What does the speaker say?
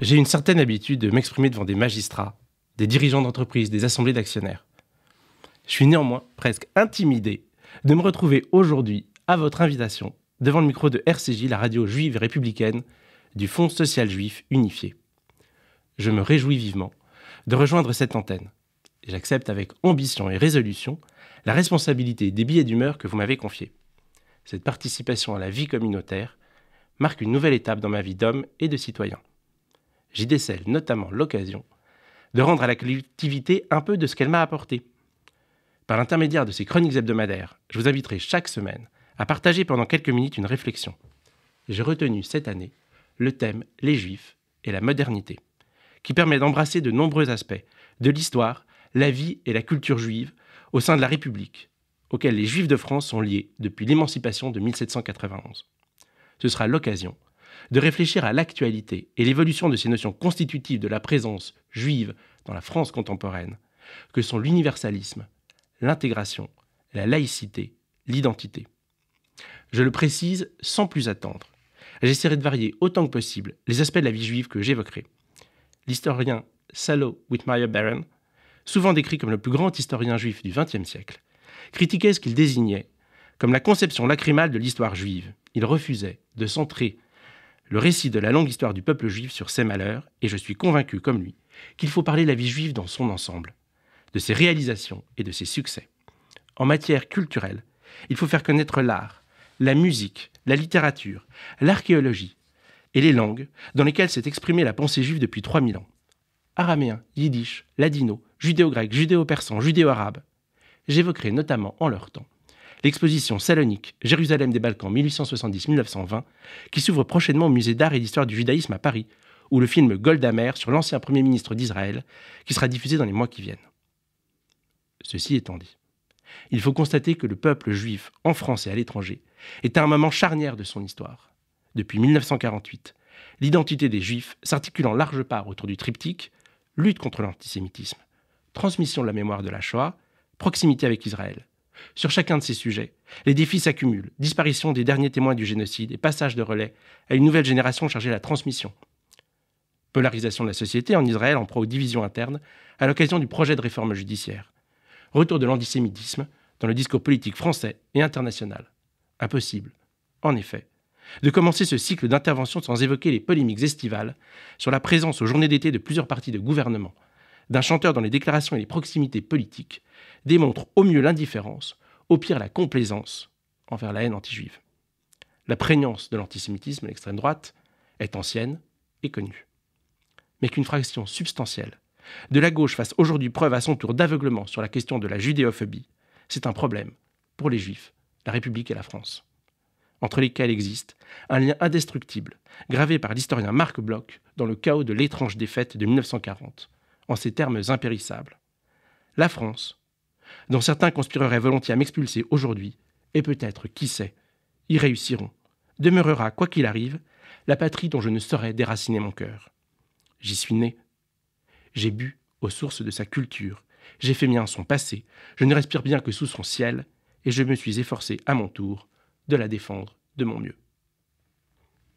J'ai une certaine habitude de m'exprimer devant des magistrats, des dirigeants d'entreprises, des assemblées d'actionnaires. Je suis néanmoins presque intimidé de me retrouver aujourd'hui, à votre invitation, devant le micro de RCJ, la radio juive et républicaine du Fonds social juif unifié. Je me réjouis vivement de rejoindre cette antenne. Et j'accepte avec ambition et résolution la responsabilité des billets d'humeur que vous m'avez confiés. Cette participation à la vie communautaire marque une nouvelle étape dans ma vie d'homme et de citoyen. J'y décèle notamment l'occasion de rendre à la collectivité un peu de ce qu'elle m'a apporté. Par l'intermédiaire de ces chroniques hebdomadaires, je vous inviterai chaque semaine à partager pendant quelques minutes une réflexion. J'ai retenu cette année le thème « Les Juifs et la modernité », qui permet d'embrasser de nombreux aspects de l'histoire, la vie et la culture juive au sein de la République, auxquels les Juifs de France sont liés depuis l'émancipation de 1791. Ce sera l'occasion de réfléchir à l'actualité et l'évolution de ces notions constitutives de la présence juive dans la France contemporaine, que sont l'universalisme, l'intégration, la laïcité, l'identité. Je le précise sans plus attendre. J'essaierai de varier autant que possible les aspects de la vie juive que j'évoquerai. L'historien Salo Whitmire Barron, souvent décrit comme le plus grand historien juif du XXe siècle, critiquait ce qu'il désignait comme la conception lacrymale de l'histoire juive. Il refusait de centrer le récit de la longue histoire du peuple juif sur ses malheurs, et je suis convaincu, comme lui, qu'il faut parler de la vie juive dans son ensemble, de ses réalisations et de ses succès. En matière culturelle, il faut faire connaître l'art, la musique, la littérature, l'archéologie et les langues dans lesquelles s'est exprimée la pensée juive depuis 3000 ans. Araméen, yiddish, ladino, judéo-grec, judéo-persan, judéo-arabe. J'évoquerai notamment en leur temps l'exposition Salonique, Jérusalem des Balkans 1870-1920, qui s'ouvre prochainement au musée d'art et d'histoire du judaïsme à Paris, ou le film Golda Meir sur l'ancien Premier ministre d'Israël, qui sera diffusé dans les mois qui viennent. Ceci étant dit, il faut constater que le peuple juif, en France et à l'étranger, est à un moment charnière de son histoire. Depuis 1948, l'identité des Juifs s'articule en large part autour du triptyque « lutte contre l'antisémitisme, transmission de la mémoire de la Shoah, proximité avec Israël ». Sur chacun de ces sujets, les défis s'accumulent, disparition des derniers témoins du génocide et passage de relais à une nouvelle génération chargée de la transmission. Polarisation de la société en Israël en proie aux divisions internes à l'occasion du projet de réforme judiciaire. Retour de l'antisémitisme dans le discours politique français et international. Impossible, en effet, de commencer ce cycle d'intervention sans évoquer les polémiques estivales sur la présence aux journées d'été de plusieurs partis de gouvernement d'un chanteur dont les déclarations et les proximités politiques démontrent au mieux l'indifférence, au pire la complaisance envers la haine anti-juive. La prégnance de l'antisémitisme à l'extrême droite est ancienne et connue. Mais qu'une fraction substantielle de la gauche fasse aujourd'hui preuve à son tour d'aveuglement sur la question de la judéophobie, c'est un problème pour les Juifs, la République et la France, entre lesquels existe un lien indestructible, gravé par l'historien Marc Bloch dans le chaos de l'étrange défaite de 1940, en ces termes impérissables. La France, dont certains conspireraient volontiers à m'expulser aujourd'hui, et peut-être, qui sait, y réussiront, demeurera, quoi qu'il arrive, la patrie dont je ne saurais déraciner mon cœur. J'y suis né. J'ai bu aux sources de sa culture, j'ai fait mien son passé, je ne respire bien que sous son ciel, et je me suis efforcé à mon tour de la défendre de mon mieux.